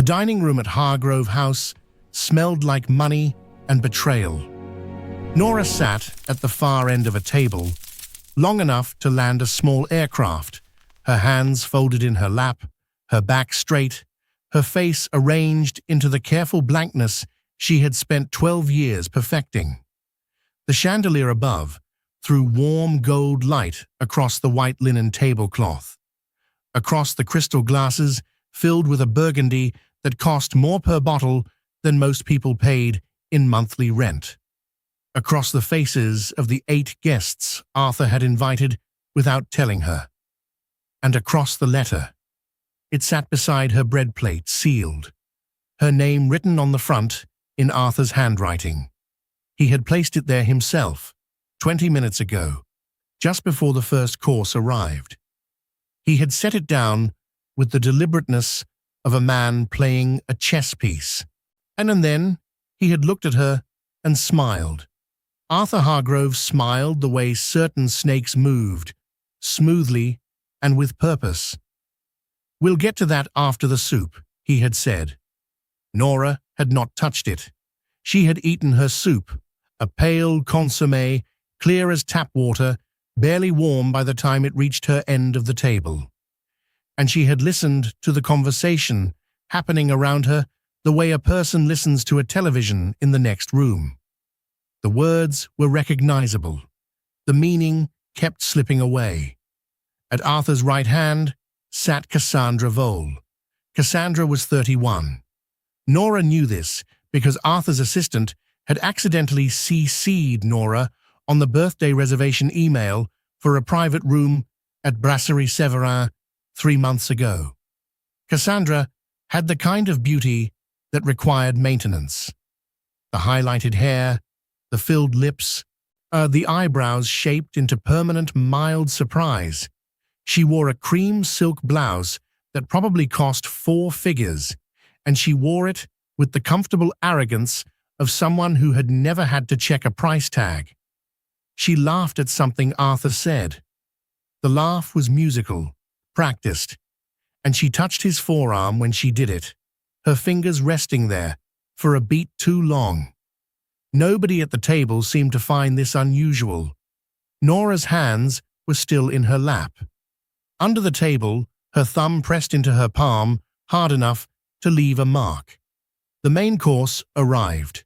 dining room at Hargrove House smelled like money and betrayal. Nora sat at the far end of a table, long enough to land a small aircraft, her hands folded in her lap, her back straight, her face arranged into the careful blankness she had spent 12 years perfecting. The chandelier above threw warm gold light across the white linen tablecloth, across the crystal glasses filled with a burgundy that cost more per bottle than most people paid in monthly rent, across the faces of the 8 guests Arthur had invited without telling her, and across the letter. It sat beside her bread plate, sealed, her name written on the front in Arthur's handwriting. He had placed it there himself, 20 minutes ago, just before the first course arrived. He had set it down with the deliberateness of a man playing a chess piece, and then he had looked at her and smiled. Arthur Hargrove smiled the way certain snakes moved, smoothly and with purpose. "We'll get to that after the soup," he had said. Nora had not touched it. She had eaten her soup, a pale consommé, clear as tap water, barely warm by the time it reached her end of the table. And she had listened to the conversation happening around her the way a person listens to a television in the next room. The words were recognizable. The meaning kept slipping away. At Arthur's right hand sat Cassandra Vole. Cassandra was 31. Nora knew this because Arthur's assistant had accidentally CC'd Nora on the birthday reservation email for a private room at Brasserie Séverin 3 months ago. Cassandra had the kind of beauty that required maintenance. The highlighted hair, the filled lips, the eyebrows shaped into permanent mild surprise. She wore a cream silk blouse that probably cost 4 figures, and she wore it with the comfortable arrogance of someone who had never had to check a price tag. She laughed at something Arthur said. The laugh was musical, practiced, and she touched his forearm when she did it, her fingers resting there for a beat too long. Nobody at the table seemed to find this unusual. Nora's hands were still in her lap. Under the table, her thumb pressed into her palm hard enough to leave a mark. The main course arrived.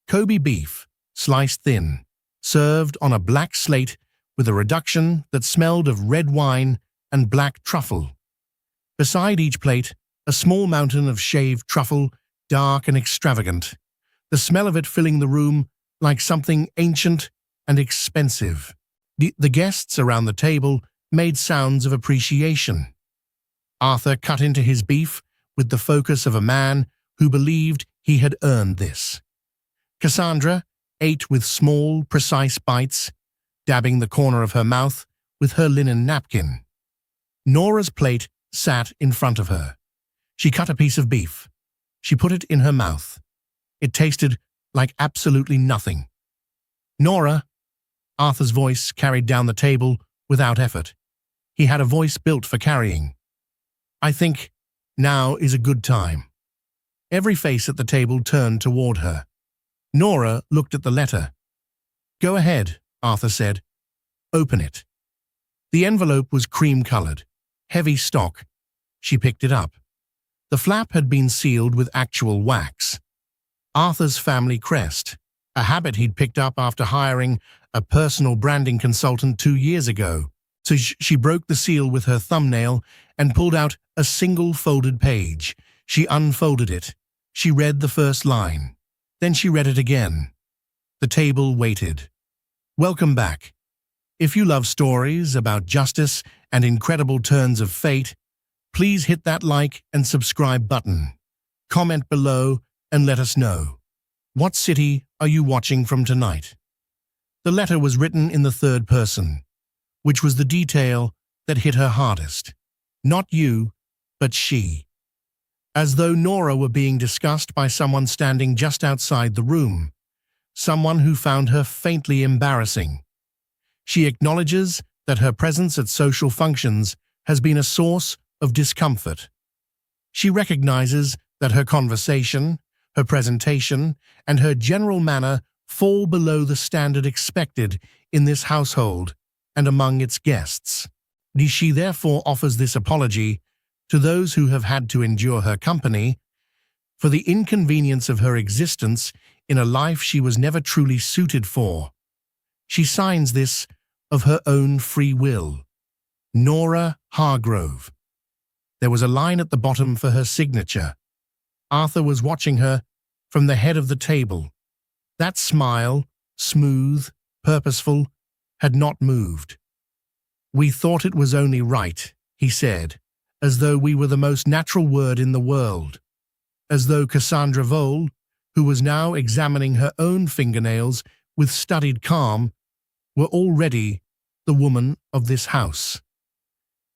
Kobe beef, sliced thin, served on a black slate with a reduction that smelled of red wine and black truffle. Beside each plate, a small mountain of shaved truffle, dark and extravagant, the smell of it filling the room like something ancient and expensive. The guests around the table made sounds of appreciation. Arthur cut into his beef with the focus of a man who believed he had earned this. Cassandra ate with small, precise bites, dabbing the corner of her mouth with her linen napkin. Nora's plate sat in front of her. She cut a piece of beef. She put it in her mouth. It tasted like absolutely nothing. "Nora," Arthur's voice carried down the table without effort. He had a voice built for carrying. "I think now is a good time." Every face at the table turned toward her. Nora looked at the letter. "Go ahead," Arthur said. "Open it." The envelope was cream-colored, heavy stock. She picked it up. The flap had been sealed with actual wax. Arthur's family crest, a habit he'd picked up after hiring a personal branding consultant 2 years ago. So she broke the seal with her thumbnail and pulled out a single folded page. She unfolded it. She read the first line. Then she read it again. The table waited. "Welcome back. If you love stories about justice and incredible turns of fate, please hit that like and subscribe button. Comment below and let us know. What city are you watching from tonight?" The letter was written in the third person, which was the detail that hit her hardest. Not you, but she. As though Nora were being discussed by someone standing just outside the room, someone who found her faintly embarrassing. She acknowledges that her presence at social functions has been a source of discomfort. She recognizes that her conversation, her presentation, and her general manner fall below the standard expected in this household and among its guests. She therefore offers this apology to those who have had to endure her company for the inconvenience of her existence in a life she was never truly suited for. She signs this of her own free will. Nora Hargrove. There was a line at the bottom for her signature. Arthur was watching her from the head of the table. That smile, smooth, purposeful, had not moved. "We thought it was only right," he said, as though we were the most natural word in the world. As though Cassandra Vole, who was now examining her own fingernails with studied calm, were already the woman of this house.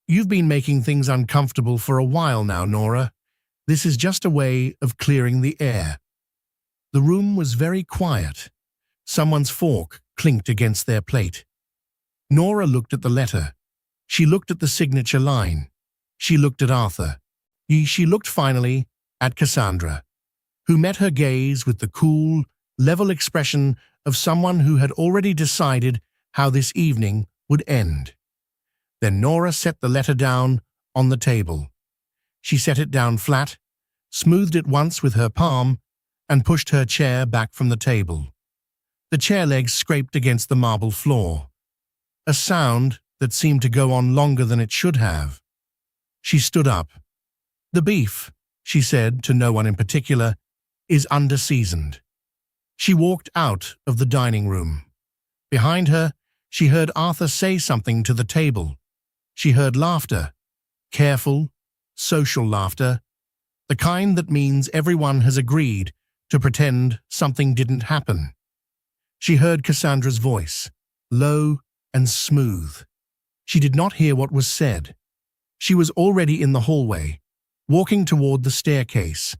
"You've been making things uncomfortable for a while now, Nora. This is just a way of clearing the air." The room was very quiet. Someone's fork clinked against their plate. Nora looked at the letter. She looked at the signature line. She looked at Arthur. She looked finally at Cassandra, who met her gaze with the cool, level expression of someone who had already decided how this evening would end. Then Nora set the letter down on the table. She set it down flat, smoothed it once with her palm, and pushed her chair back from the table. The chair legs scraped against the marble floor, a sound that seemed to go on longer than it should have. She stood up. "The beef," she said to no one in particular, "is underseasoned." She walked out of the dining room. Behind her, she heard Arthur say something to the table. She heard laughter, careful, social laughter, the kind that means everyone has agreed to pretend something didn't happen. She heard Cassandra's voice, low and smooth. She did not hear what was said. She was already in the hallway, walking toward the staircase,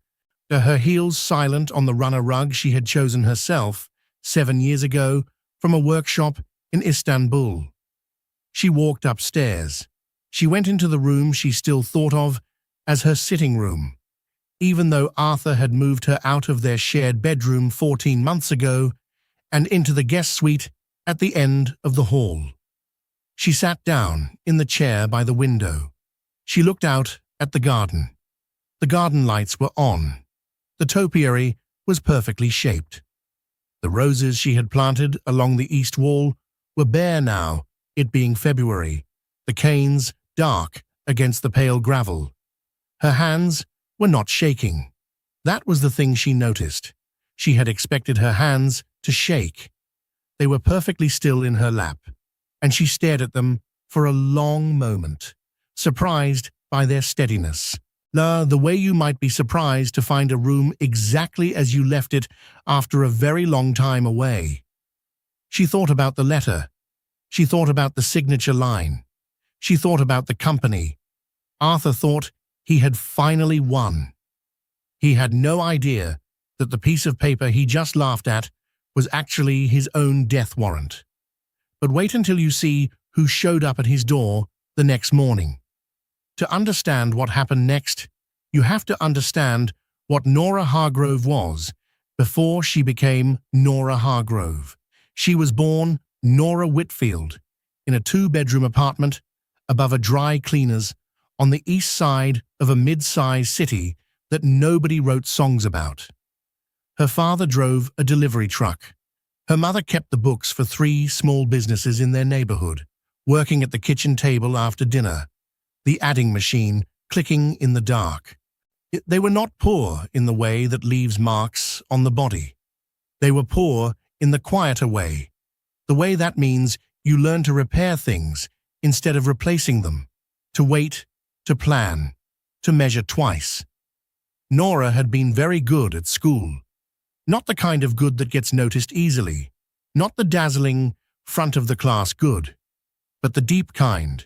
her heels silent on the runner rug she had chosen herself 7 years ago from a workshop in Istanbul. She walked upstairs. She went into the room she still thought of as her sitting room, even though Arthur had moved her out of their shared bedroom 14 months ago and into the guest suite at the end of the hall. She sat down in the chair by the window. She looked out at the garden. The garden lights were on. The topiary was perfectly shaped. The roses she had planted along the east wall were bare now, it being February, the canes dark against the pale gravel. Her hands were not shaking. That was the thing she noticed. She had expected her hands to shake. They were perfectly still in her lap, and she stared at them for a long moment, surprised by their steadiness. The way you might be surprised to find a room exactly as you left it after a very long time away. She thought about the letter. She thought about the signature line. She thought about the company. Arthur thought he had finally won. He had no idea that the piece of paper he just laughed at was actually his own death warrant. But wait until you see who showed up at his door the next morning. To understand what happened next, you have to understand what Nora Hargrove was before she became Nora Hargrove. She was born Nora Whitfield in a 2-bedroom apartment above a dry cleaner's on the east side of a mid-sized city that nobody wrote songs about. Her father drove a delivery truck. Her mother kept the books for 3 small businesses in their neighborhood, working at the kitchen table after dinner, the adding machine clicking in the dark. They were not poor in the way that leaves marks on the body. They were poor in the quieter way, the way that means you learn to repair things instead of replacing them, to wait, to plan, to measure twice. Nora had been very good at school. Not the kind of good that gets noticed easily, not the dazzling, front-of-the-class good, but the deep kind,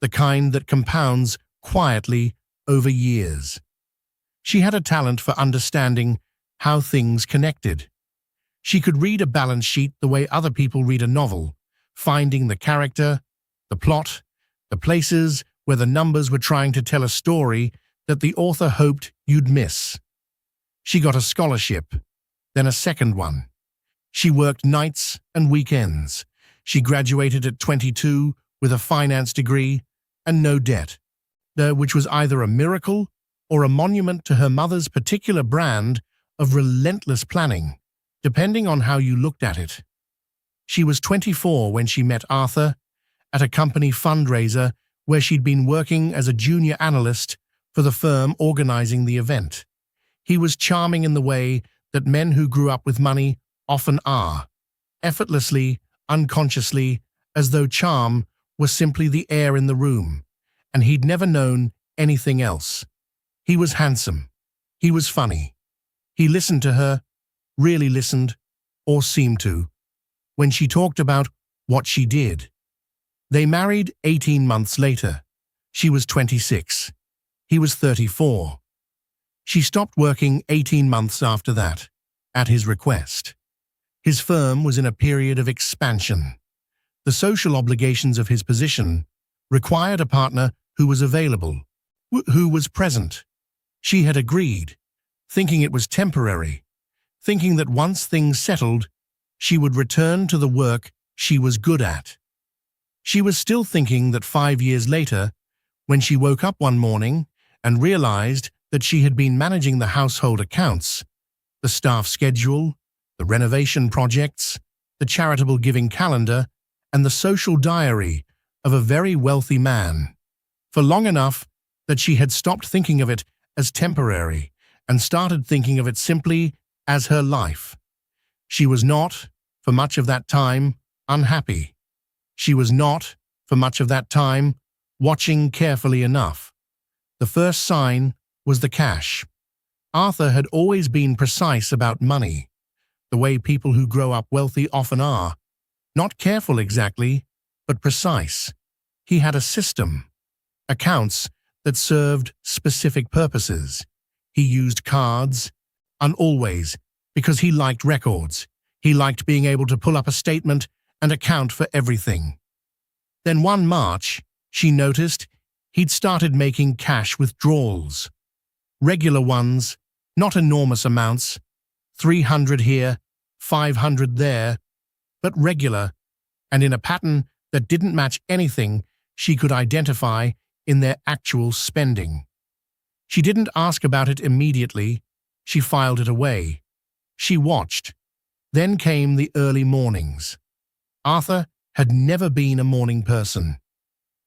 the kind that compounds quietly over years. She had a talent for understanding how things connected. She could read a balance sheet the way other people read a novel, finding the character, the plot, the places where the numbers were trying to tell a story that the author hoped you'd miss. She got a scholarship, then a second one. She worked nights and weekends. She graduated at 22 with a finance degree and no debt, which was either a miracle or a monument to her mother's particular brand of relentless planning, depending on how you looked at it. She was 24 when she met Arthur at a company fundraiser where she'd been working as a junior analyst for the firm organizing the event. He was charming in the way that men who grew up with money often are, effortlessly, unconsciously, as though charm was simply the air in the room, and he'd never known anything else. He was handsome. He was funny. He listened to her, really listened, or seemed to, when she talked about what she did. They married 18 months later. She was 26. He was 34. She stopped working 18 months after that, at his request. His firm was in a period of expansion. The social obligations of his position required a partner who was available, who was present. She had agreed, thinking it was temporary, thinking that once things settled, she would return to the work she was good at. She was still thinking that 5 years later, when she woke up one morning and realized that she had been managing the household accounts, the staff schedule, the renovation projects, the charitable giving calendar, and the social diary of a very wealthy man, for long enough that she had stopped thinking of it as temporary and started thinking of it simply as her life. She was not, for much of that time, unhappy. She was not, for much of that time, watching carefully enough. The first sign was the cash. Arthur had always been precise about money, the way people who grow up wealthy often are. Not careful exactly, but precise. He had a system, accounts that served specific purposes. He used cards, and always, because he liked records. He liked being able to pull up a statement and account for everything. Then one March, she noticed he'd started making cash withdrawals. Regular ones, not enormous amounts, 300 here, 500 there, but regular, and in a pattern that didn't match anything she could identify in their actual spending. She didn't ask about it immediately. She filed it away. She watched. Then came the early mornings. Arthur had never been a morning person.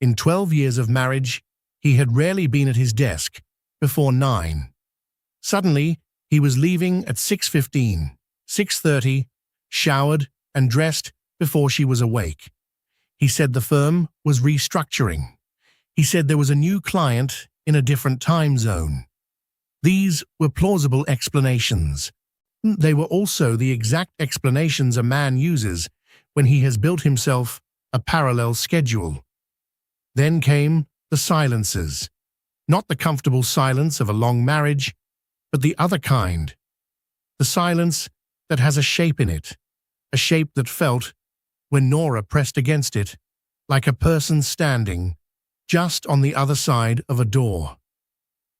In 12 years of marriage, he had rarely been at his desk before 9. Suddenly, he was leaving at 6:15, 6:30, showered and dressed before she was awake. He said the firm was restructuring. He said there was a new client in a different time zone. These were plausible explanations. They were also the exact explanations a man uses when he has built himself a parallel schedule. Then came the silences. Not the comfortable silence of a long marriage, but the other kind. The silence that has a shape in it, a shape that felt, when Nora pressed against it, like a person standing just on the other side of a door.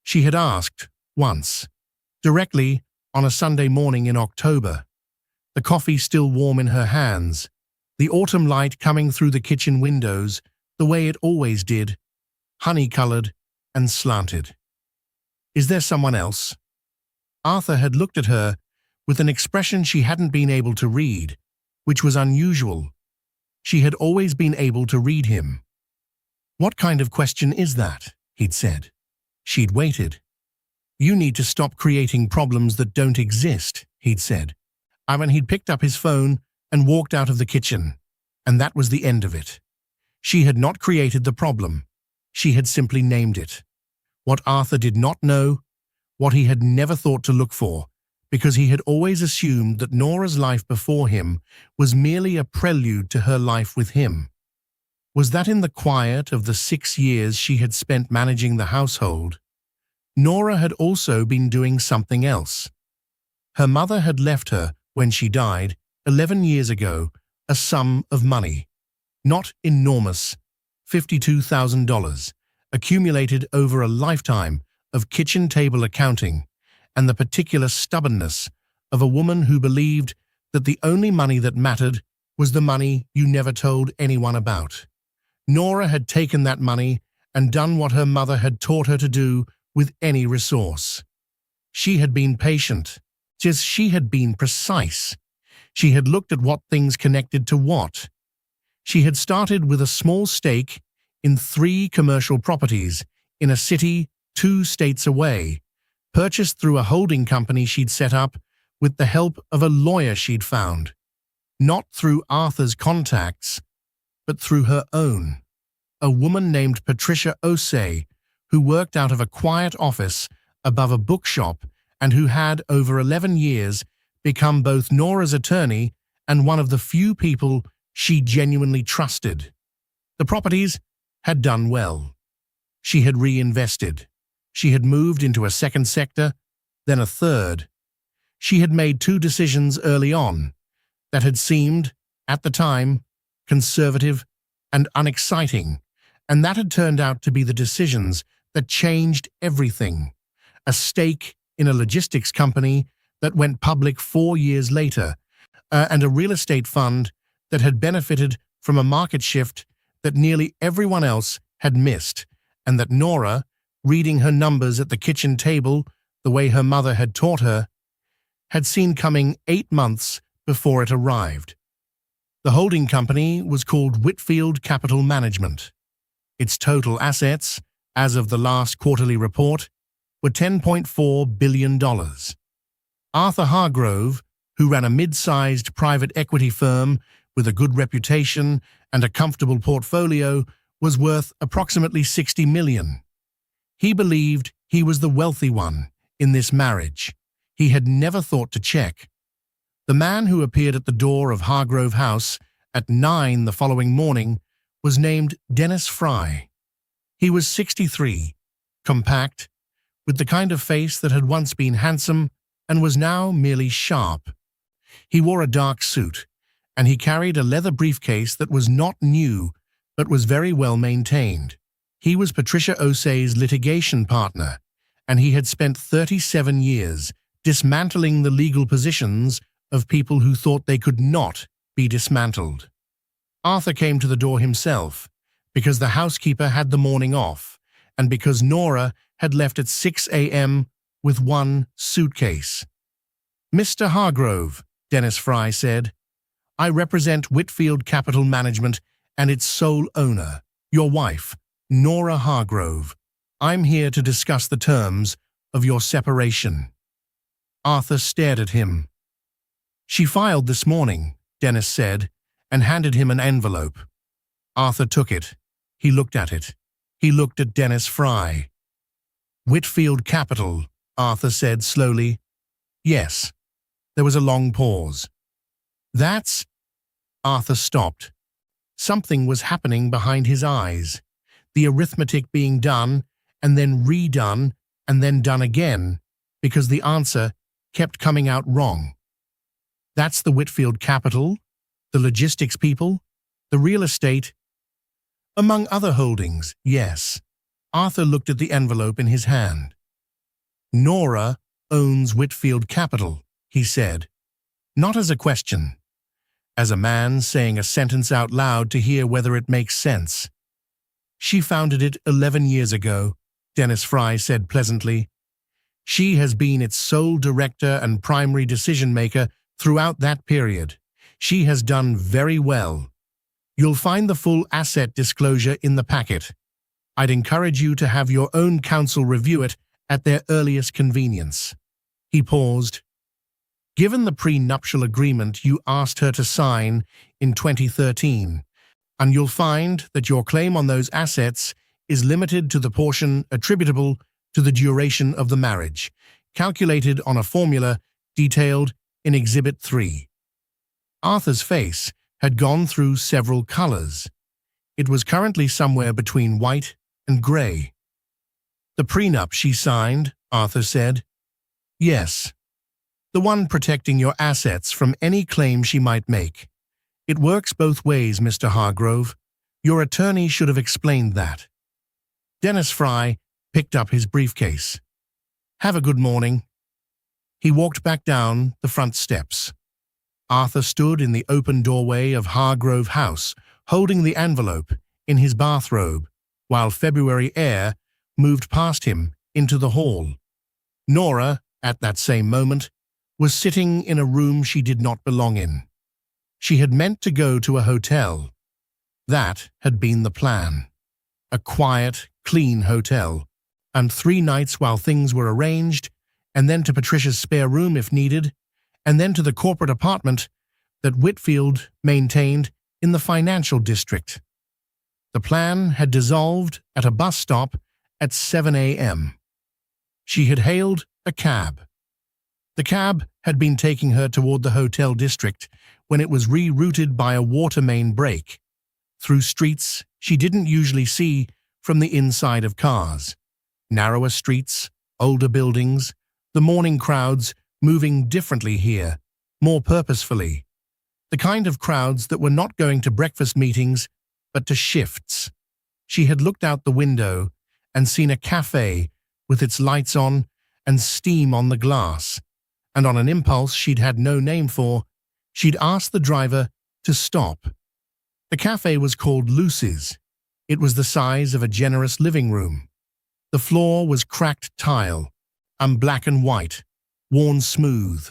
She had asked, once, directly on a Sunday morning in October, the coffee still warm in her hands, the autumn light coming through the kitchen windows the way it always did, honey-colored and slanted. "Is there someone else?" Arthur had looked at her with an expression she hadn't been able to read, which was unusual. She had always been able to read him. "What kind of question is that?" he'd said. She'd waited. "You need to stop creating problems that don't exist," he'd said. He'd picked up his phone and walked out of the kitchen, and that was the end of it. She had not created the problem. She had simply named it. What Arthur did not know, what he had never thought to look for, because he had always assumed that Nora's life before him was merely a prelude to her life with him, was that in the quiet of the 6 years she had spent managing the household, Nora had also been doing something else. Her mother had left her, when she died, 11 years ago, a sum of money. Not enormous, $52,000, accumulated over a lifetime of kitchen table accounting and the particular stubbornness of a woman who believed that the only money that mattered was the money you never told anyone about. Nora had taken that money and done what her mother had taught her to do with any resource. She had been patient, just she had been precise. She had looked at what things connected to what. She had started with a small stake in 3 commercial properties in a city 2 states away, purchased through a holding company she'd set up with the help of a lawyer she'd found, not through Arthur's contacts, but through her own. A woman named Patricia Osei, who worked out of a quiet office above a bookshop and who had, over 11 years, become both Nora's attorney and one of the few people she genuinely trusted. The properties had done well. She had reinvested. She had moved into a second sector, then a third. She had made 2 decisions early on that had seemed, at the time, conservative and unexciting, and that had turned out to be the decisions that changed everything. A stake in a logistics company that went public 4 years later, and a real estate fund that had benefited from a market shift that nearly everyone else had missed, and that Nora, reading her numbers at the kitchen table the way her mother had taught her, had seen coming 8 months before it arrived. The holding company was called Whitfield Capital Management. Its total assets, as of the last quarterly report, were $10.4 billion. Arthur Hargrove, who ran a mid-sized private equity firm with a good reputation and a comfortable portfolio, was worth approximately $60 million. He believed he was the wealthy one in this marriage. He had never thought to check. The man who appeared at the door of Hargrove House at 9 the following morning was named Dennis Fry. He was 63, compact, with the kind of face that had once been handsome and was now merely sharp. He wore a dark suit, and he carried a leather briefcase that was not new but was very well maintained. He was Patricia Osei's litigation partner, and he had spent 37 years dismantling the legal positions of people who thought they could not be dismantled. Arthur came to the door himself, because the housekeeper had the morning off, and because Nora had left at 6 a.m. with 1 suitcase. "Mr. Hargrove," Dennis Fry said, "I represent Whitfield Capital Management and its sole owner, your wife, Nora Hargrove. I'm here to discuss the terms of your separation." Arthur stared at him. "She filed this morning," Dennis said, and handed him an envelope. Arthur took it. He looked at it. He looked at Dennis Fry. "Whitfield Capital," Arthur said slowly. "Yes." There was a long pause. "That's—" Arthur stopped. Something was happening behind his eyes. The arithmetic being done, and then redone, and then done again, because the answer kept coming out wrong. "That's the Whitfield Capital, the logistics people, the real estate, among other holdings, yes." Arthur looked at the envelope in his hand. "Nora owns Whitfield Capital," he said, not as a question, as a man saying a sentence out loud to hear whether it makes sense. "She founded it 11 years ago," Dennis Fry said pleasantly. "She has been its sole director and primary decision-maker throughout that period. She has done very well. You'll find the full asset disclosure in the packet. I'd encourage you to have your own counsel review it at their earliest convenience." He paused. "Given the prenuptial agreement you asked her to sign in 2013, and you'll find that your claim on those assets is limited to the portion attributable to the duration of the marriage, calculated on a formula detailed in Exhibit 3. Arthur's face had gone through several colors. It was currently somewhere between white and gray. "The prenup she signed," Arthur said. "Yes. The one protecting your assets from any claim she might make. It works both ways, Mr. Hargrove. Your attorney should have explained that." Dennis Fry picked up his briefcase. "Have a good morning." He walked back down the front steps. Arthur stood in the open doorway of Hargrove House, holding the envelope in his bathrobe, while February air moved past him into the hall. Nora, at that same moment, was sitting in a room she did not belong in. She had meant to go to a hotel. That had been the plan. A quiet, clean hotel, and 3 nights while things were arranged, and then to Patricia's spare room if needed, and then to the corporate apartment that Whitfield maintained in the financial district. The plan had dissolved at a bus stop at 7 a.m. She had hailed a cab. The cab had been taking her toward the hotel district when it was rerouted by a water main break, through streets she didn't usually see from the inside of cars. Narrower streets, older buildings, the morning crowds moving differently here, more purposefully. The kind of crowds that were not going to breakfast meetings, but to shifts. She had looked out the window and seen a cafe with its lights on and steam on the glass, and on an impulse she'd had no name for, she'd asked the driver to stop. The cafe was called Lucy's. It was the size of a generous living room. The floor was cracked tile, and black and white, worn smooth.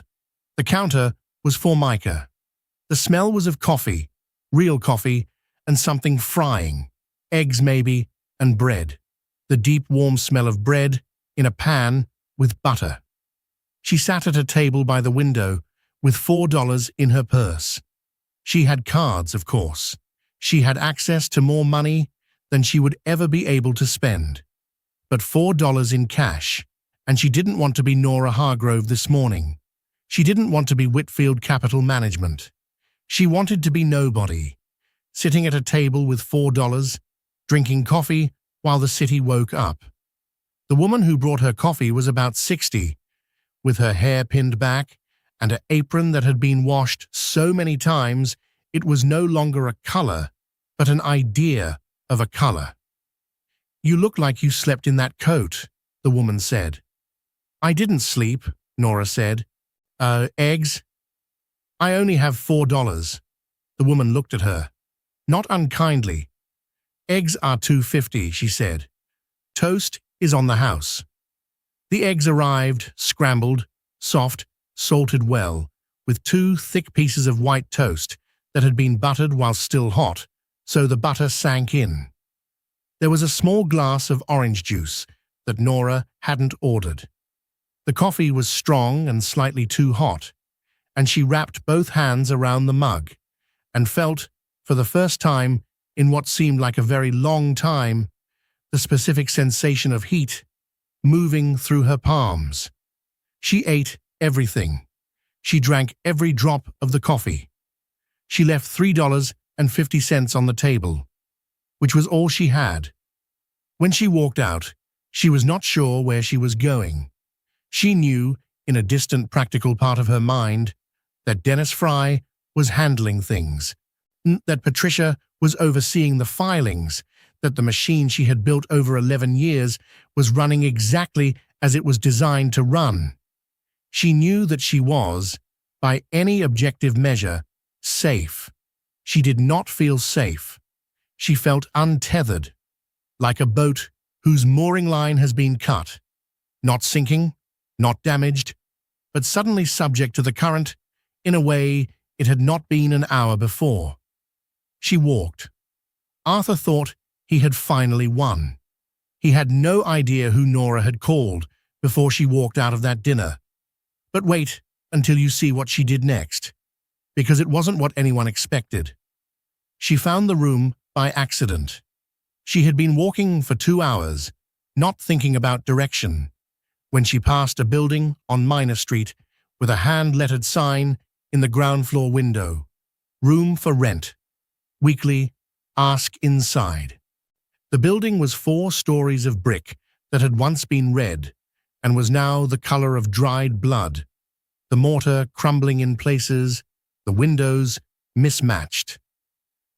The counter was formica. The smell was of coffee, real coffee, and something frying, eggs maybe, and bread. The deep warm smell of bread in a pan with butter. She sat at a table by the window with $4 in her purse. She had cards, of course. She had access to more money than she would ever be able to spend. But $4 in cash, and she didn't want to be Nora Hargrove this morning. She didn't want to be Whitfield Capital Management. She wanted to be nobody, sitting at a table with $4, drinking coffee while the city woke up. The woman who brought her coffee was about 60, with her hair pinned back and an apron that had been washed so many times it was no longer a color, but an idea of a color. "You look like you slept in that coat," the woman said. "I didn't sleep," Nora said. Eggs?" "I only have $4. The woman looked at her, not unkindly. "Eggs are $2.50, she said. "Toast is on the house." The eggs arrived, scrambled, soft, salted well, with 2 thick pieces of white toast that had been buttered while still hot, so the butter sank in. There was a small glass of orange juice that Nora hadn't ordered. The coffee was strong and slightly too hot, and she wrapped both hands around the mug and felt, for the first time in what seemed like a very long time, the specific sensation of heat moving through her palms. She ate everything. She drank every drop of the coffee. She left $3.50 on the table, which was all she had. When she walked out, she was not sure where she was going. She knew, in a distant practical part of her mind, that Dennis Fry was handling things, that Patricia was overseeing the filings, that the machine she had built over 11 years was running exactly as it was designed to run. She knew that she was, by any objective measure, safe. She did not feel safe. She felt untethered, like a boat whose mooring line has been cut, not sinking, not damaged, but suddenly subject to the current in a way it had not been an hour before. She walked. Arthur thought he had finally won. He had no idea who Nora had called before she walked out of that dinner. But wait until you see what she did next, because it wasn't what anyone expected. She found the room by accident. She had been walking for 2 hours, not thinking about direction, when she passed a building on Minor Street with a hand-lettered sign in the ground floor window. Room for rent. Weekly. Ask inside. The building was 4 stories of brick that had once been red and was now the color of dried blood, the mortar crumbling in places, the windows mismatched.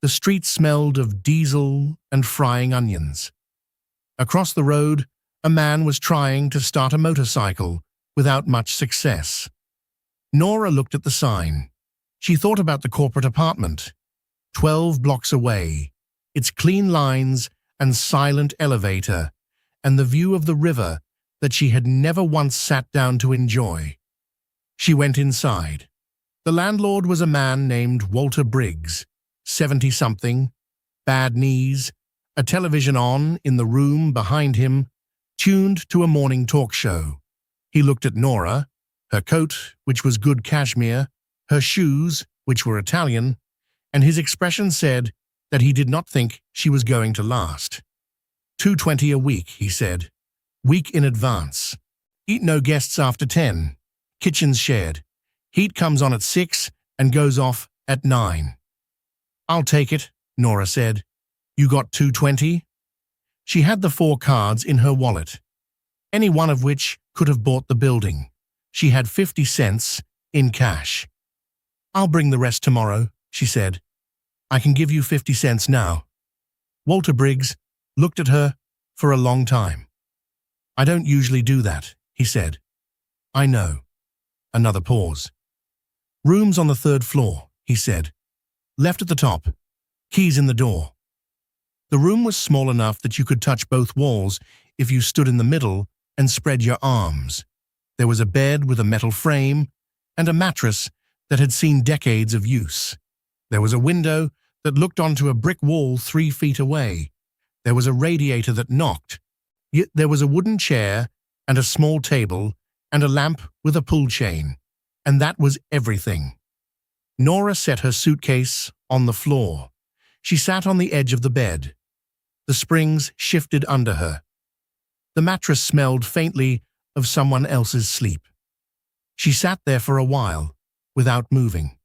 The street smelled of diesel and frying onions. Across the road, a man was trying to start a motorcycle without much success. Nora looked at the sign. She thought about the corporate apartment, 12 blocks away, its clean lines and silent elevator, and the view of the river that she had never once sat down to enjoy. She went inside. The landlord was a man named Walter Briggs, 70-something, bad knees, a television on in the room behind him, tuned to a morning talk show. He looked at Nora, her coat, which was good cashmere, her shoes, which were Italian, and his expression said that he did not think she was going to last. $2.20 a week, he said. Week in advance. Eat no guests after 10. Kitchen's shared. Heat comes on at 6 and goes off at 9. I'll take it, Nora said. You got $2.20? She had the 4 cards in her wallet, any one of which could have bought the building. She had 50 cents in cash. I'll bring the rest tomorrow, she said. I can give you 50 cents now. Walter Briggs looked at her for a long time. I don't usually do that, he said. I know. Another pause. Rooms on the 3rd floor, he said. Left at the top. Keys in the door. The room was small enough that you could touch both walls if you stood in the middle and spread your arms. There was a bed with a metal frame and a mattress that had seen decades of use. There was a window that looked onto a brick wall 3 feet away. There was a radiator that knocked. Yet there was a wooden chair and a small table and a lamp with a pull chain. And that was everything. Nora set her suitcase on the floor. She sat on the edge of the bed. The springs shifted under her. The mattress smelled faintly of someone else's sleep. She sat there for a while, without moving.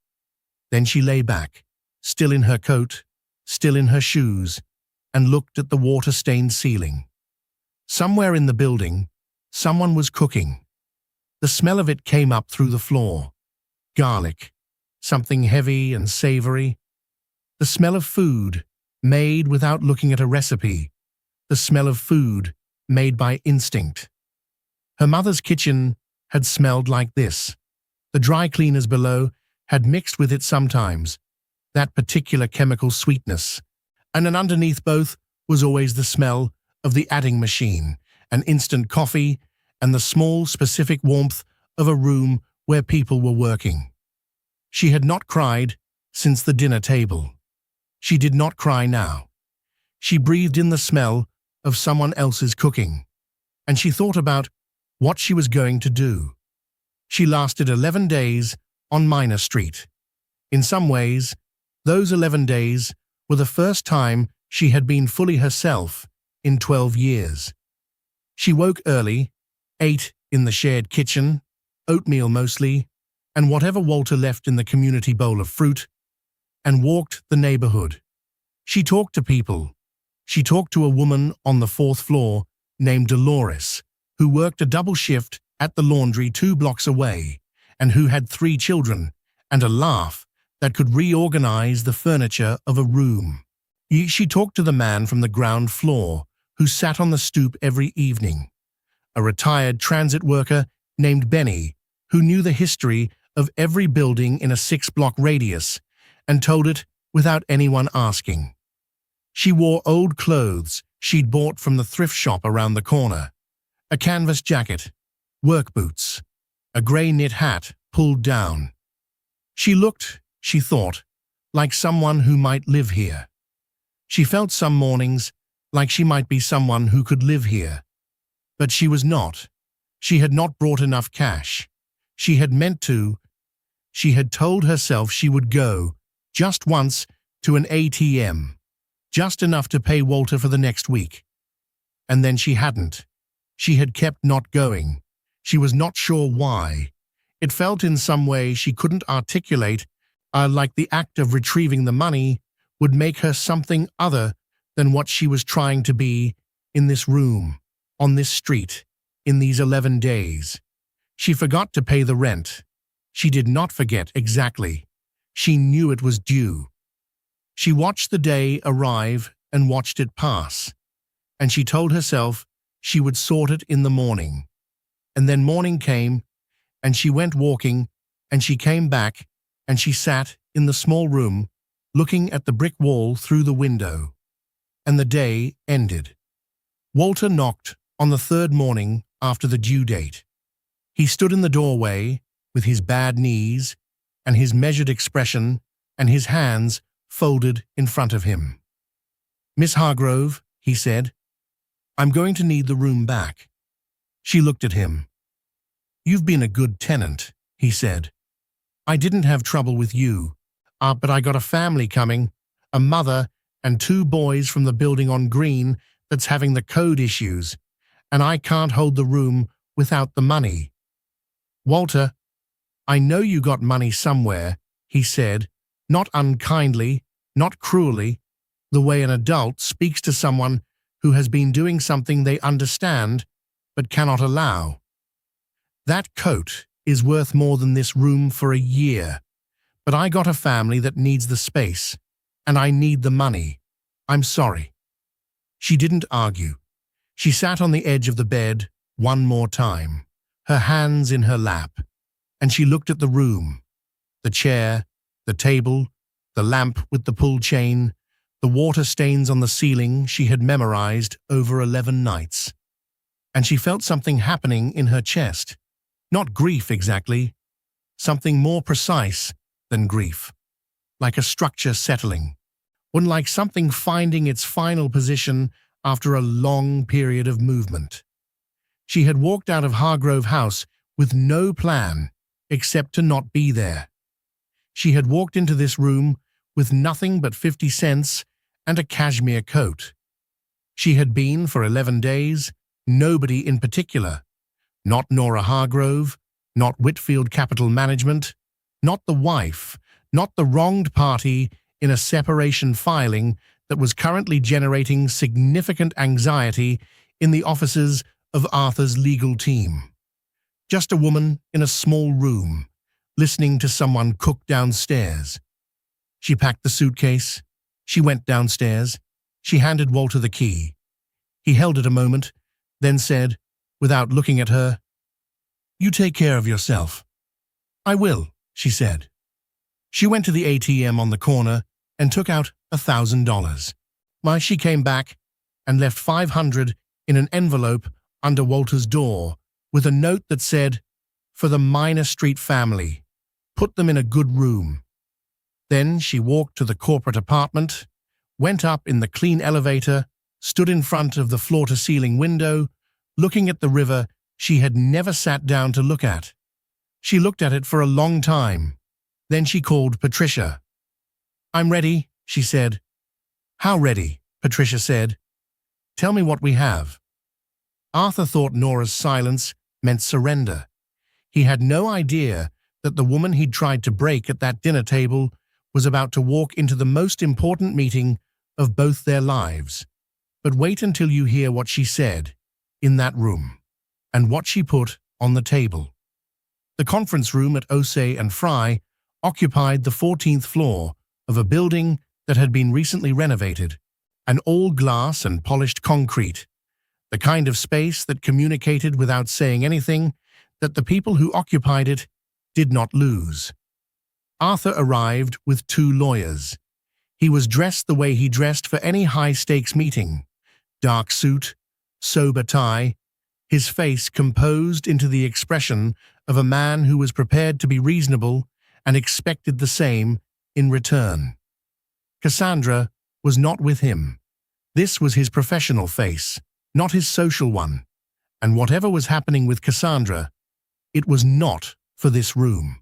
Then she lay back, still in her coat, still in her shoes, and looked at the water-stained ceiling. Somewhere in the building, someone was cooking. The smell of it came up through the floor. Garlic, something heavy and savory. The smell of food, made without looking at a recipe. The smell of food, made by instinct. Her mother's kitchen had smelled like this. The dry cleaners below had mixed with it sometimes, that particular chemical sweetness. And then underneath both was always the smell of the adding machine, an instant coffee, and the small, specific warmth of a room where people were working. She had not cried since the dinner table. She did not cry now. She breathed in the smell of someone else's cooking, and she thought about what she was going to do. She lasted 11 days on Minor Street. In some ways, those 11 days were the first time she had been fully herself in 12 years. She woke early, ate in the shared kitchen, oatmeal mostly, and whatever Walter left in the community bowl of fruit, and walked the neighborhood. She talked to people. She talked to a woman on the 4th floor named Dolores, who worked a double shift at the laundry 2 blocks away, and who had 3 children, and a laugh that could reorganize the furniture of a room. She talked to the man from the ground floor, who sat on the stoop every evening, a retired transit worker named Benny, who knew the history of every building in a 6-block radius and told it without anyone asking. She wore old clothes she'd bought from the thrift shop around the corner, a canvas jacket, work boots, a grey knit hat pulled down. She looked, she thought, like someone who might live here. She felt some mornings like she might be someone who could live here. But she was not. She had not brought enough cash. She had meant to. She had told herself she would go, just once, to an ATM, just enough to pay Walter for the next week. And then she hadn't. She had kept not going. She was not sure why. It felt in some way she couldn't articulate, like the act of retrieving the money would make her something other than what she was trying to be in this room, on this street, in these 11 days. She forgot to pay the rent. She did not forget exactly. She knew it was due. She watched the day arrive and watched it pass, and she told herself she would sort it in the morning. And then morning came, and she went walking, and she came back, and she sat in the small room, looking at the brick wall through the window. And the day ended. Walter knocked on the third morning after the due date. He stood in the doorway with his bad knees and his measured expression and his hands folded in front of him. "Miss Hargrove," he said, "I'm going to need the room back." She looked at him. "You've been a good tenant," he said. "I didn't have trouble with you, but I got a family coming, a mother and 2 boys from the building on Green that's having the code issues, and I can't hold the room without the money." "Walter, I know you got money somewhere," he said, not unkindly, not cruelly, the way an adult speaks to someone who has been doing something they understand but cannot allow. "That coat is worth more than this room for a year, but I got a family that needs the space, and I need the money. I'm sorry." She didn't argue. She sat on the edge of the bed one more time, her hands in her lap, and she looked at the room, the chair, the table, the lamp with the pull chain, the water stains on the ceiling she had memorized over 11 nights. And she felt something happening in her chest. Not grief exactly, something more precise than grief, like a structure settling, like something finding its final position after a long period of movement. She had walked out of Hargrove House with no plan except to not be there. She had walked into this room with nothing but 50 cents and a cashmere coat. She had been for 11 days, nobody in particular. Not Nora Hargrove, not Whitfield Capital Management, not the wife, not the wronged party in a separation filing that was currently generating significant anxiety in the offices of Arthur's legal team. Just a woman in a small room, listening to someone cook downstairs. She packed the suitcase. She went downstairs. She handed Walter the key. He held it a moment, then said, without looking at her, "You take care of yourself." "I will," she said. She went to the ATM on the corner and took out $1,000. She came back and left $500 in an envelope under Walter's door with a note that said, "For the Minor Street family. Put them in a good room." Then she walked to the corporate apartment, went up in the clean elevator, stood in front of the floor-to-ceiling window, looking at the river she had never sat down to look at. She looked at it for a long time. Then she called Patricia. "I'm ready," she said. "How ready?" Patricia said. "Tell me what we have." Arthur thought Nora's silence meant surrender. He had no idea that the woman he'd tried to break at that dinner table was about to walk into the most important meeting of both their lives. But wait until you hear what she said in that room, and what she put on the table. The conference room at Osei and Fry occupied the 14th floor of a building that had been recently renovated, an all-glass and polished concrete, the kind of space that communicated without saying anything that the people who occupied it did not lose. Arthur arrived with 2 lawyers. He was dressed the way he dressed for any high-stakes meeting, dark suit, sober tie, his face composed into the expression of a man who was prepared to be reasonable and expected the same in return. Cassandra was not with him. This was his professional face, not his social one, and whatever was happening with Cassandra, it was not for this room.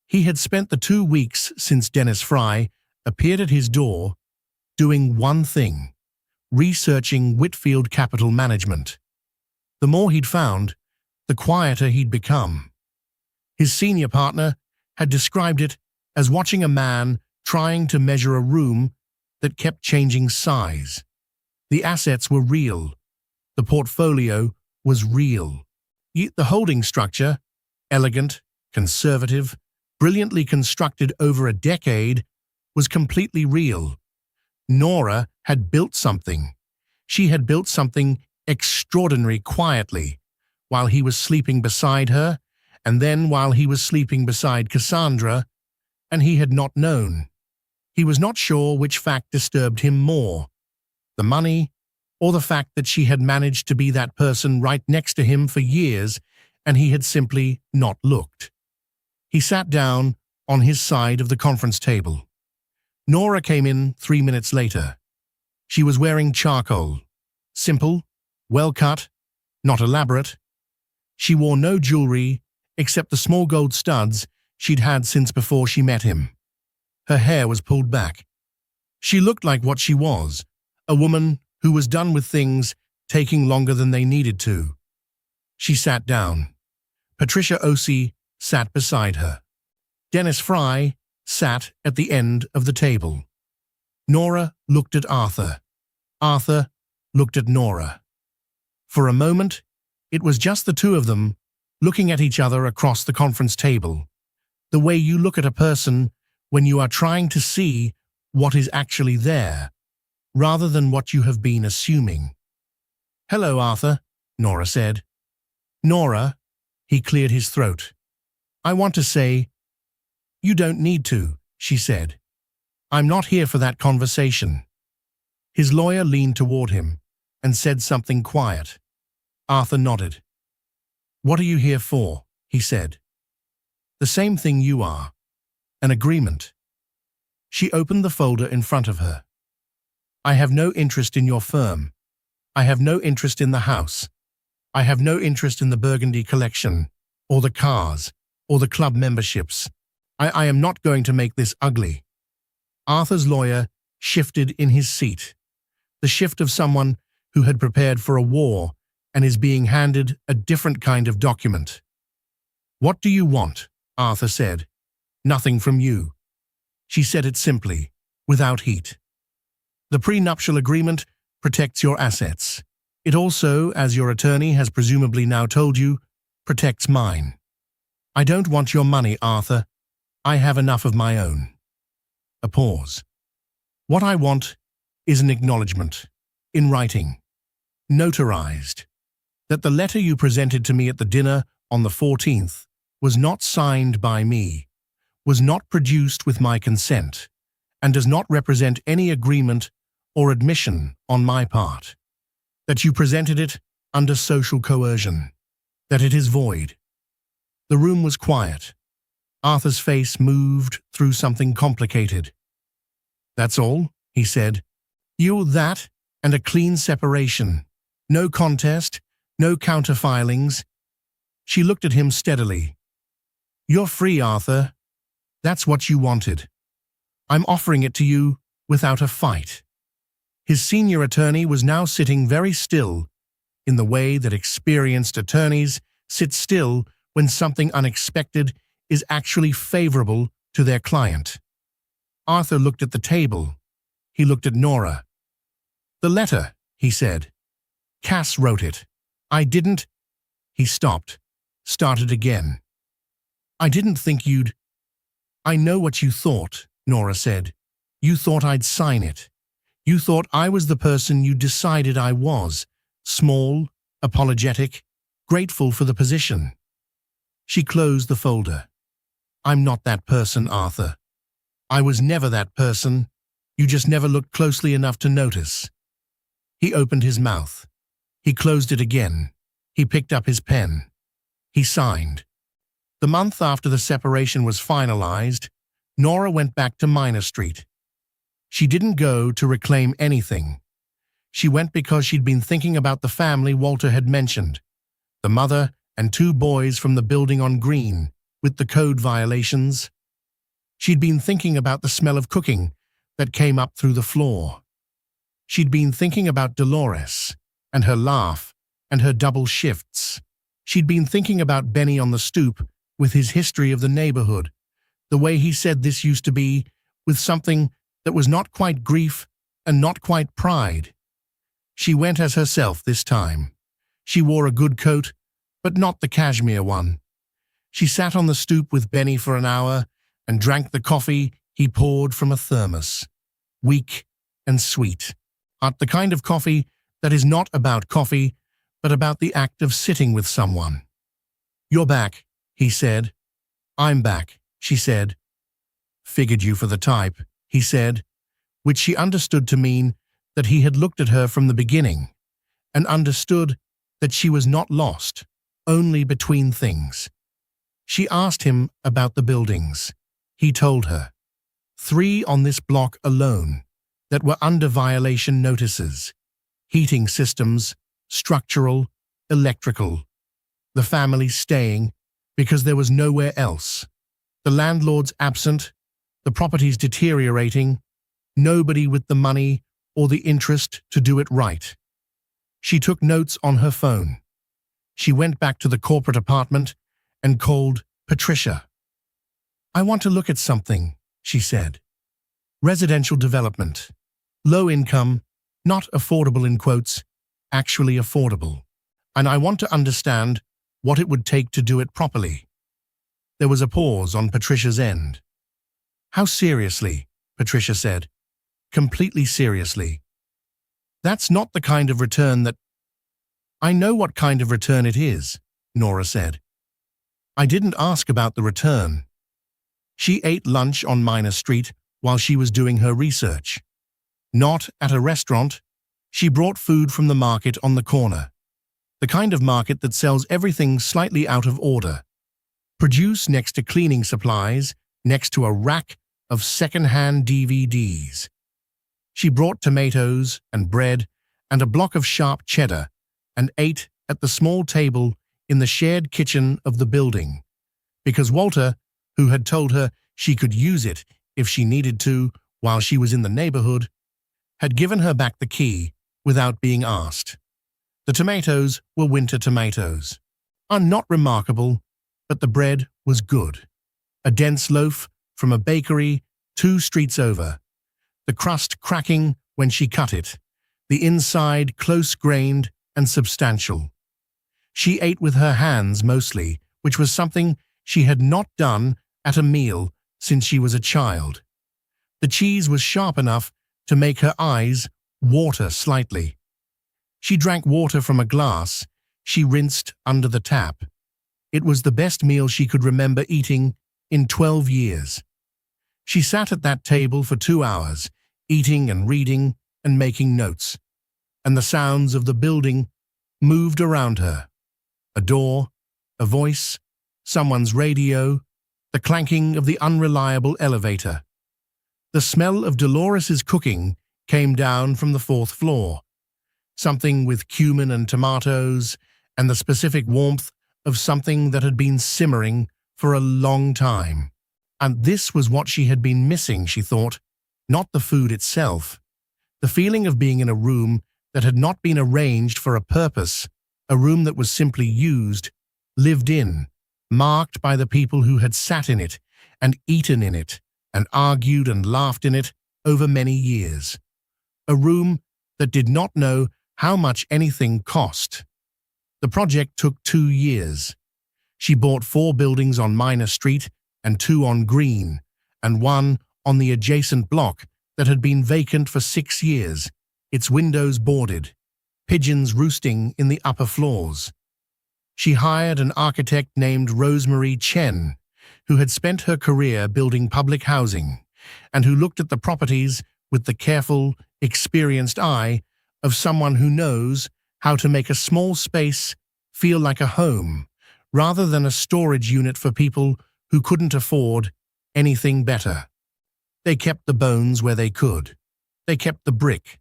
He had spent the 2 weeks since Dennis Fry appeared at his door doing one thing, researching Whitfield Capital Management. The more he'd found, the quieter he'd become. His senior partner had described it as watching a man trying to measure a room that kept changing size. The assets were real. The portfolio was real. Yet the holding structure, elegant, conservative, brilliantly constructed over a decade, was completely real. Nora had built something. She had built something extraordinary quietly, while he was sleeping beside her, and then while he was sleeping beside Cassandra, and he had not known. He was not sure which fact disturbed him more, the money or the fact that she had managed to be that person right next to him for years and he had simply not looked. He sat down on his side of the conference table. Nora came in 3 minutes later. She was wearing charcoal. Simple, well cut, not elaborate. She wore no jewelry except the small gold studs she'd had since before she met him. Her hair was pulled back. She looked like what she was, a woman who was done with things taking longer than they needed to. She sat down. Patricia Osei sat beside her. Dennis Fry sat at the end of the table. Nora looked at Arthur. Arthur looked at Nora. For a moment, it was just the two of them looking at each other across the conference table, the way you look at a person when you are trying to see what is actually there, rather than what you have been assuming. "Hello, Arthur," Nora said. "Nora," he cleared his throat. "I want to say—" "You don't need to," she said. "I'm not here for that conversation." His lawyer leaned toward him and said something quiet. Arthur nodded. "What are you here for?" he said. "The same thing you are. An agreement." She opened the folder in front of her. "I have no interest in your firm. I have no interest in the house. I have no interest in the Burgundy collection, or the cars, or the club memberships. I am not going to make this ugly." Arthur's lawyer shifted in his seat, the shift of someone who had prepared for a war and is being handed a different kind of document. "What do you want?" Arthur said. "Nothing from you." She said it simply, without heat. "The prenuptial agreement protects your assets. It also, as your attorney has presumably now told you, protects mine. I don't want your money, Arthur. I have enough of my own." A pause. "What I want is an acknowledgement, in writing, notarized, that the letter you presented to me at the dinner on the 14th was not signed by me, was not produced with my consent, and does not represent any agreement or admission on my part, that you presented it under social coercion, that it is void." The room was quiet. Arthur's face moved through something complicated. "That's all," he said. "You, that, and a clean separation. No contest, no counterfilings." She looked at him steadily. "You're free, Arthur. That's what you wanted. I'm offering it to you without a fight." His senior attorney was now sitting very still, in the way that experienced attorneys sit still when something unexpected is actually favorable to their client. Arthur looked at the table. He looked at Nora. "The letter," he said. "Cass wrote it. I didn't—" He stopped, started again. "I didn't think you'd—" "I know what you thought," Nora said. "You thought I'd sign it. You thought I was the person you decided I was, small, apologetic, grateful for the position." She closed the folder. "I'm not that person, Arthur. I was never that person. You just never looked closely enough to notice." He opened his mouth. He closed it again. He picked up his pen. He signed. The month after the separation was finalized, Nora went back to Minor Street. She didn't go to reclaim anything. She went because she'd been thinking about the family Walter had mentioned, the mother and 2 boys from the building on Green, with the code violations. She'd been thinking about the smell of cooking that came up through the floor. She'd been thinking about Dolores and her laugh and her double shifts. She'd been thinking about Benny on the stoop with his history of the neighborhood, the way he said this used to be, with something that was not quite grief and not quite pride. She went as herself this time. She wore a good coat, but not the cashmere one. She sat on the stoop with Benny for an hour and drank the coffee he poured from a thermos, weak and sweet. The kind of coffee that is not about coffee, but about the act of sitting with someone. "You're back," he said. "I'm back," she said. "Figured you for the type," he said, which she understood to mean that he had looked at her from the beginning and understood that she was not lost, only between things. She asked him about the buildings. He told her. 3 on this block alone that were under violation notices. Heating systems, structural, electrical. The family staying because there was nowhere else. The landlords absent, the properties deteriorating, nobody with the money or the interest to do it right. She took notes on her phone. She went back to the corporate apartment and called Patricia. "I want to look at something," she said. "Residential development. Low income, not affordable in quotes, actually affordable. And I want to understand what it would take to do it properly." There was a pause on Patricia's end. "How seriously?" Patricia said. "Completely seriously. That's not the kind of return that—" "I know what kind of return it is," Nora said. "I didn't ask about the return." She ate lunch on Minor Street while she was doing her research. Not at a restaurant. She brought food from the market on the corner. The kind of market that sells everything slightly out of order. Produce next to cleaning supplies, next to a rack of second-hand DVDs. She brought tomatoes and bread and a block of sharp cheddar and ate at the small table in the shared kitchen of the building, because Walter, who had told her she could use it if she needed to while she was in the neighborhood, had given her back the key without being asked. The tomatoes were winter tomatoes. Not remarkable, but the bread was good. A dense loaf from a bakery 2 streets over. The crust cracking when she cut it, the inside close-grained and substantial. She ate with her hands mostly, which was something she had not done at a meal since she was a child. The cheese was sharp enough to make her eyes water slightly. She drank water from a glass she rinsed under the tap. It was the best meal she could remember eating in 12 years. She sat at that table for 2 hours, eating and reading and making notes, and the sounds of the building moved around her. A door, a voice, someone's radio, the clanking of the unreliable elevator. The smell of Dolores's cooking came down from the 4th floor, something with cumin and tomatoes, and the specific warmth of something that had been simmering for a long time. And this was what she had been missing, she thought, not the food itself. The feeling of being in a room that had not been arranged for a purpose, a room that was simply used, lived in, marked by the people who had sat in it and eaten in it and argued and laughed in it over many years. A room that did not know how much anything cost. The project took 2 years. She bought 4 buildings on Minor Street and 2 on Green, and 1 on the adjacent block that had been vacant for 6 years, its windows boarded, pigeons roosting in the upper floors. She hired an architect named Rosemary Chen, who had spent her career building public housing, and who looked at the properties with the careful, experienced eye of someone who knows how to make a small space feel like a home, rather than a storage unit for people who couldn't afford anything better. They kept the bones where they could. They kept the brick,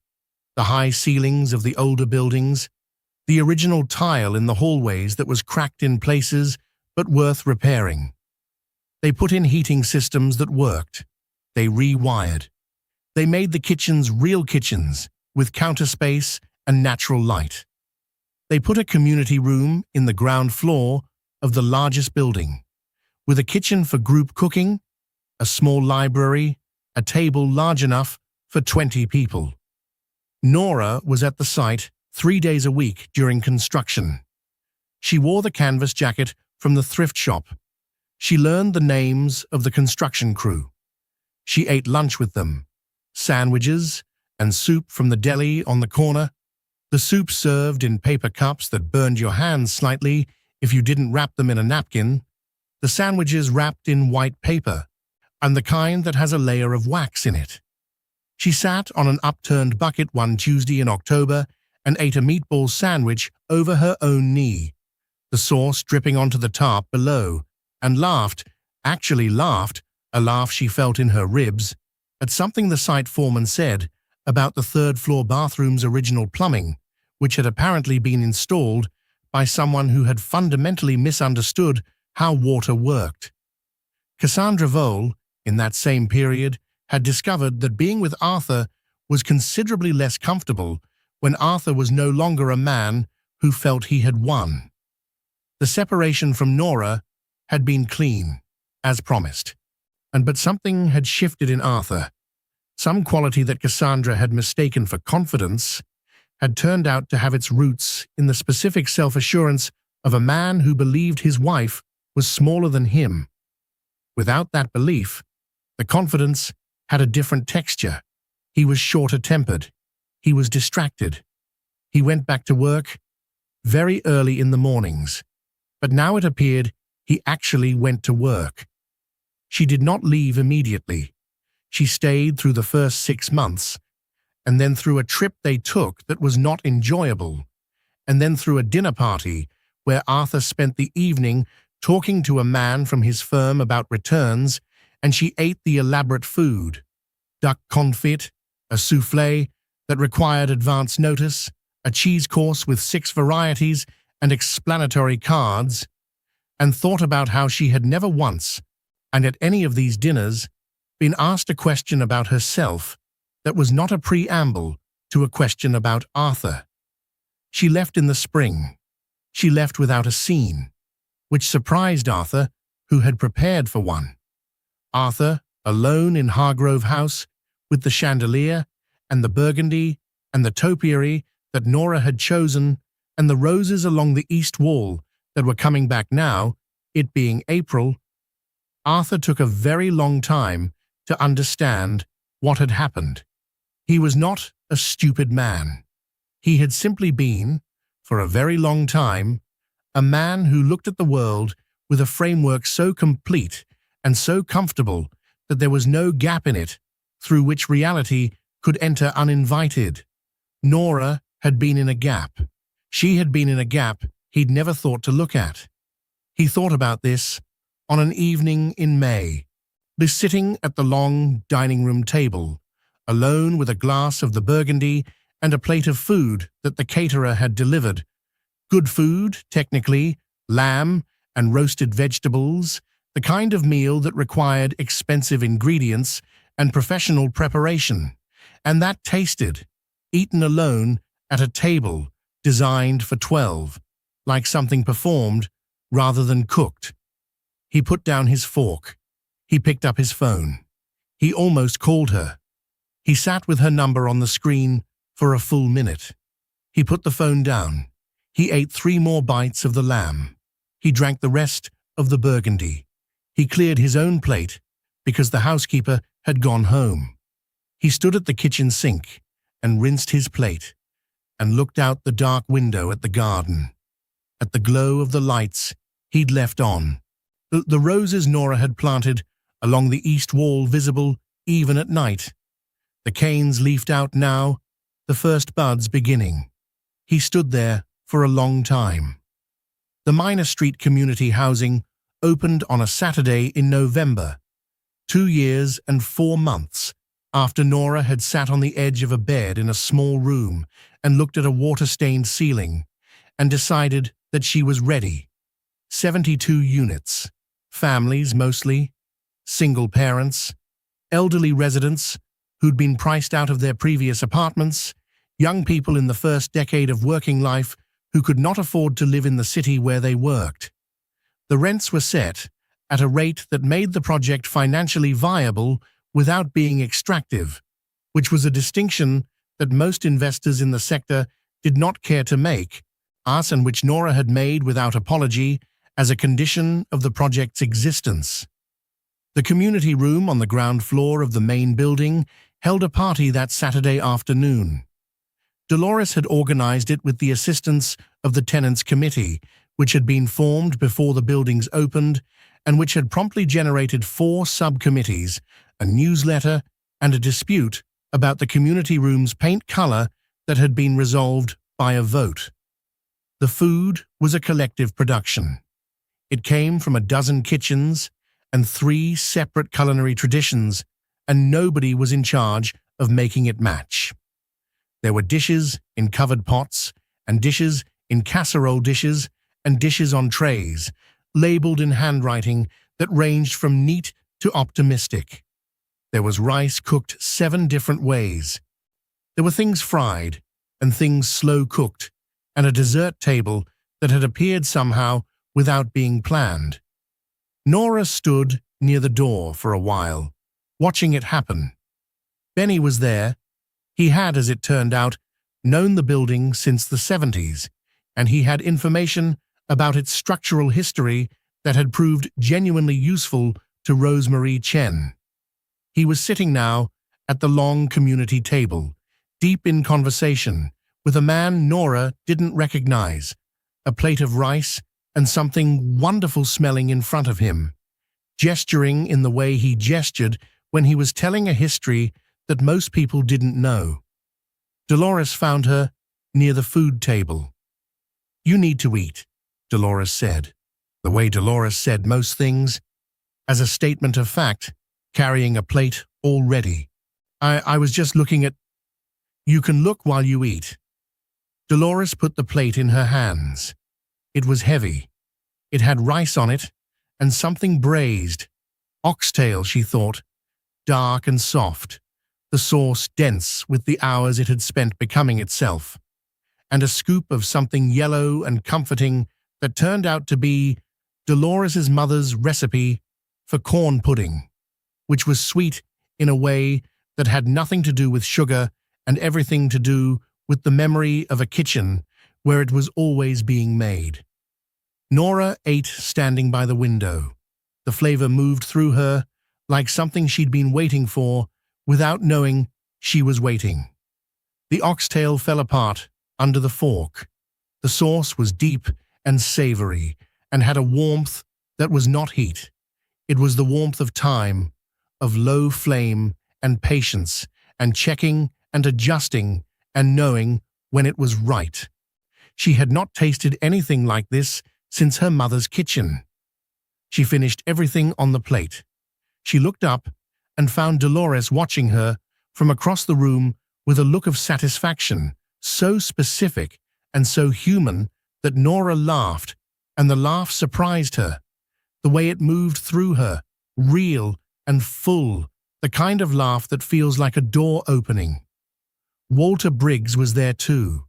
the high ceilings of the older buildings, the original tile in the hallways that was cracked in places but worth repairing. They put in heating systems that worked. They rewired. They made the kitchens real kitchens, with counter space and natural light. They put a community room in the ground floor of the largest building, with a kitchen for group cooking, a small library, a table large enough for 20 people. Nora was at the site 3 days a week during construction. She wore the canvas jacket from the thrift shop. She learned the names of the construction crew. She ate lunch with them, sandwiches and soup from the deli on the corner, The soup served in paper cups that burned your hands slightly if you didn't wrap them in a napkin, the sandwiches wrapped in white paper, and the kind that has a layer of wax in it. She sat on an upturned bucket one Tuesday in October and ate a meatball sandwich over her own knee, the sauce dripping onto the tarp below, and actually laughed, a laugh she felt in her ribs, at something the site foreman said about the third-floor bathroom's original plumbing, which had apparently been installed by someone who had fundamentally misunderstood how water worked. Cassandra Vole, in that same period, had discovered that being with Arthur was considerably less comfortable when Arthur was no longer a man who felt he had won. The separation from Nora had been clean, as promised, but something had shifted in Arthur. Some quality that Cassandra had mistaken for confidence had turned out to have its roots in the specific self-assurance of a man who believed his wife was smaller than him. Without that belief, the confidence had a different texture. He was shorter-tempered. He was distracted. He went back to work very early in the mornings, but now it appeared he actually went to work. She did not leave immediately. She stayed through the first 6 months, and then through a trip they took that was not enjoyable, and then through a dinner party where Arthur spent the evening talking to a man from his firm about returns, and she ate the elaborate food, duck confit, a soufflé that required advance notice, a cheese course with 6 varieties and explanatory cards, and thought about how she had never once, and at any of these dinners, been asked a question about herself that was not a preamble to a question about Arthur. She left in the spring. She left without a scene, which surprised Arthur, who had prepared for one. Arthur, alone in Hargrove House, with the chandelier, and the burgundy, and the topiary that Nora had chosen, and the roses along the east wall that were coming back now, it being April. Arthur took a very long time to understand what had happened. He was not a stupid man. He had simply been, for a very long time, a man who looked at the world with a framework so complete and so comfortable that there was no gap in it through which reality could enter uninvited. Nora had been in a gap. She had been in a gap he'd never thought to look at. He thought about this on an evening in May, sitting at the long dining room table, alone with a glass of the burgundy and a plate of food that the caterer had delivered. Good food, technically, lamb and roasted vegetables, the kind of meal that required expensive ingredients and professional preparation, and that tasted, eaten alone at a table designed for 12, like something performed rather than cooked. He put down his fork. He picked up his phone. He almost called her. He sat with her number on the screen for a full minute. He put the phone down. He ate 3 more bites of the lamb. He drank the rest of the burgundy. He cleared his own plate because the housekeeper had gone home. He stood at the kitchen sink and rinsed his plate and looked out the dark window at the garden, at the glow of the lights he'd left on, the roses Nora had planted along the east wall visible even at night. The canes leafed out now, the first buds beginning. He stood there for a long time. The Minor Street community housing opened on a Saturday in November, 2 years and 4 months after Nora had sat on the edge of a bed in a small room and looked at a water-stained ceiling and decided that she was ready. 72 units, families mostly, single parents, elderly residents who'd been priced out of their previous apartments, young people in the first decade of working life who could not afford to live in the city where they worked. The rents were set at a rate that made the project financially viable without being extractive, which was a distinction that most investors in the sector did not care to make, and which Nora had made without apology as a condition of the project's existence. The community room on the ground floor of the main building held a party that Saturday afternoon. Dolores had organized it with the assistance of the Tenants Committee, which had been formed before the buildings opened and which had promptly generated 4 subcommittees, a newsletter, and a dispute about the community room's paint color that had been resolved by a vote. The food was a collective production. It came from a dozen kitchens and 3 separate culinary traditions, and nobody was in charge of making it match. There were dishes in covered pots, and dishes in casserole dishes, and dishes on trays, labeled in handwriting that ranged from neat to optimistic. There was rice cooked 7 different ways. There were things fried and things slow-cooked, and a dessert table that had appeared somehow without being planned. Nora stood near the door for a while, watching it happen. Benny was there. He had, as it turned out, known the building since the 70s, and he had information about its structural history that had proved genuinely useful to Rosemarie Chen. He was sitting now at the long community table, deep in conversation, with a man Nora didn't recognize, a plate of rice and something wonderful smelling in front of him, gesturing in the way he gestured when he was telling a history that most people didn't know. Dolores found her near the food table. "You need to eat," Dolores said, the way Dolores said most things, as a statement of fact, carrying a plate all ready. I was just looking at—" "You can look while you eat." Dolores put the plate in her hands. It was heavy. It had rice on it and something braised. Oxtail, she thought, dark and soft, the sauce dense with the hours it had spent becoming itself, and a scoop of something yellow and comforting that turned out to be Dolores's mother's recipe for corn pudding, which was sweet in a way that had nothing to do with sugar and everything to do with the memory of a kitchen where it was always being made. Nora ate standing by the window. The flavor moved through her like something she'd been waiting for without knowing she was waiting. The oxtail fell apart under the fork. The sauce was deep and savory and had a warmth that was not heat. It was the warmth of time, of low flame and patience and checking and adjusting and knowing when it was right. She had not tasted anything like this since her mother's kitchen. She finished everything on the plate. She looked up and found Dolores watching her from across the room with a look of satisfaction, so specific and so human that Nora laughed, and the laugh surprised her. The way it moved through her, real and full, the kind of laugh that feels like a door opening. Walter Briggs was there too.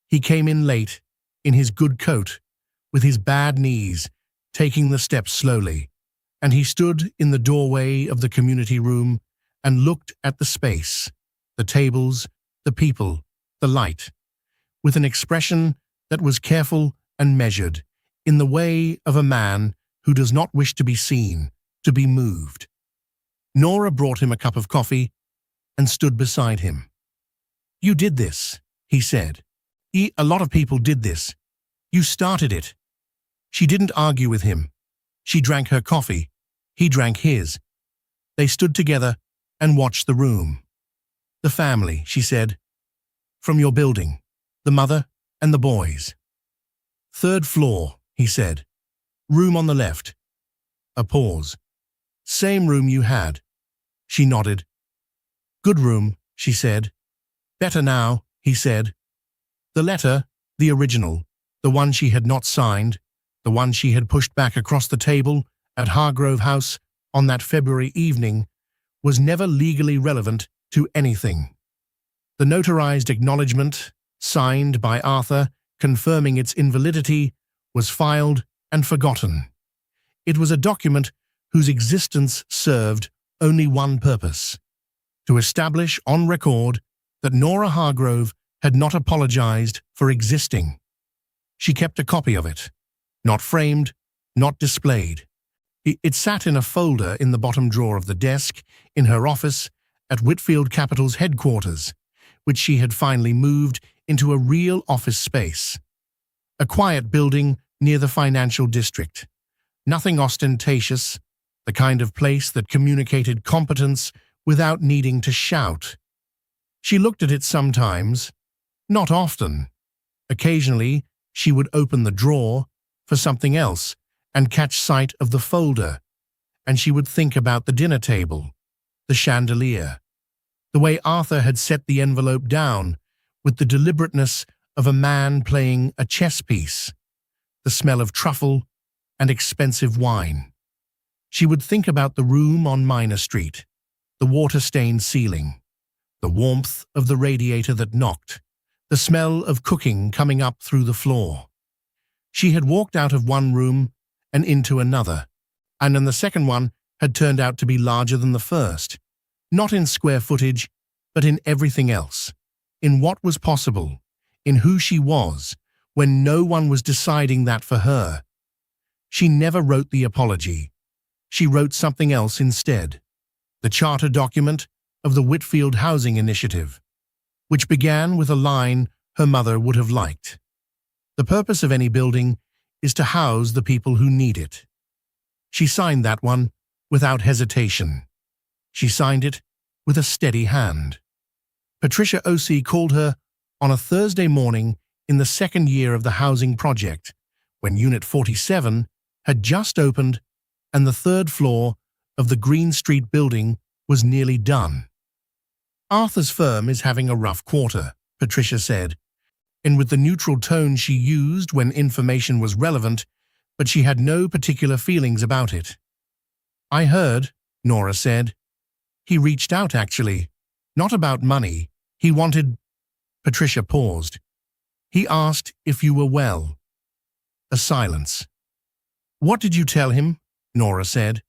He came in late, in his good coat, with his bad knees, taking the steps slowly, and he stood in the doorway of the community room and looked at the space, the tables, the people, the light, with an expression that was careful and measured, in the way of a man who does not wish to be seen, to be moved. Nora brought him a cup of coffee and stood beside him. "You did this," he said. "A lot of people did this. You started it." She didn't argue with him. She drank her coffee. He drank his. They stood together and watched the room. "The family," she said. "From your building. The mother and the boys." "Third floor," he said. "Room on the left." A pause. "Same room you had." She nodded. "Good room," she said. "Better now," he said. The letter, the original, the one she had not signed, the one she had pushed back across the table at Hargrove House on that February evening, was never legally relevant to anything. The notarized acknowledgement, signed by Arthur, confirming its invalidity, was filed and forgotten. It was a document whose existence served only one purpose: to establish on record that Nora Hargrove had not apologized for existing. She kept a copy of it, not framed, not displayed. It sat in a folder in the bottom drawer of the desk in her office at Whitfield Capital's headquarters, which she had finally moved into a real office space. A quiet building near the financial district. Nothing ostentatious, the kind of place that communicated competence without needing to shout. She looked at it sometimes, not often. Occasionally, she would open the drawer for something else and catch sight of the folder, and she would think about the dinner table, the chandelier, the way Arthur had set the envelope down with the deliberateness of a man playing a chess piece, the smell of truffle and expensive wine. She would think about the room on Minor Street, the water-stained ceiling, the warmth of the radiator that knocked, the smell of cooking coming up through the floor. She had walked out of one room and into another, and then the second one had turned out to be larger than the first, not in square footage, but in everything else, in what was possible, in who she was, when no one was deciding that for her. She never wrote the apology. She wrote something else instead, the charter document of the Whitfield Housing Initiative, which began with a line her mother would have liked. The purpose of any building is to house the people who need it. She signed that one without hesitation. She signed it with a steady hand. Patricia O.C. called her on a Thursday morning in the second year of the housing project, when Unit 47 had just opened and the third floor of the Green Street building was nearly done. "Arthur's firm is having a rough quarter," Patricia said, and with the neutral tone she used when information was relevant, but she had no particular feelings about it. "I heard," Nora said. "He reached out, actually. Not about money. He wanted—" Patricia paused. "He asked if you were well." A silence. "What did you tell him?" Nora said.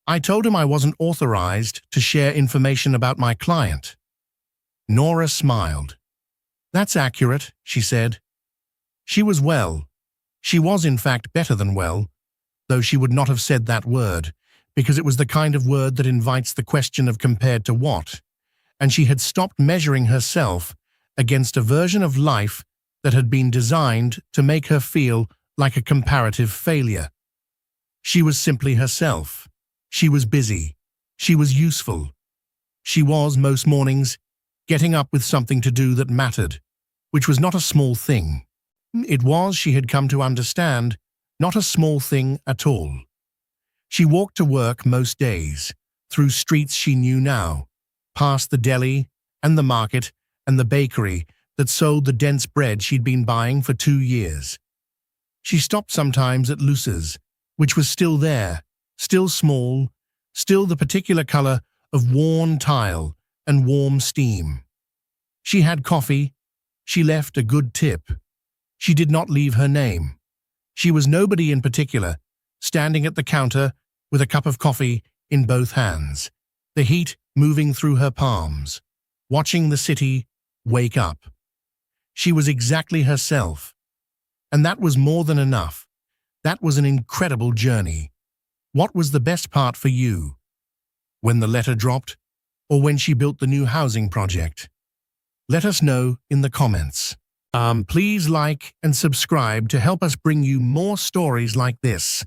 "I told him I wasn't authorized to share information about my client." Nora smiled. "That's accurate," she said. "She was well. She was, in fact, better than well, though she would not have said that word, because it was the kind of word that invites the question of compared to what, and she had stopped measuring herself against a version of life that had been designed to make her feel like a comparative failure. She was simply herself. She was busy. She was useful. She was, most mornings, getting up with something to do that mattered, which was not a small thing. It was, she had come to understand, not a small thing at all. She walked to work most days, through streets she knew now, past the deli and the market and the bakery that sold the dense bread she'd been buying for 2 years. She stopped sometimes at Luce's, which was still there, still small, still the particular color of worn tile and warm steam. She had coffee. She left a good tip. She did not leave her name. She was nobody in particular, standing at the counter with a cup of coffee in both hands, the heat moving through her palms, watching the city wake up. She was exactly herself, and that was more than enough. That was an incredible journey. What was the best part for you? When the letter dropped, or when she built the new housing project? Let us know in the comments. Please like and subscribe to help us bring you more stories like this.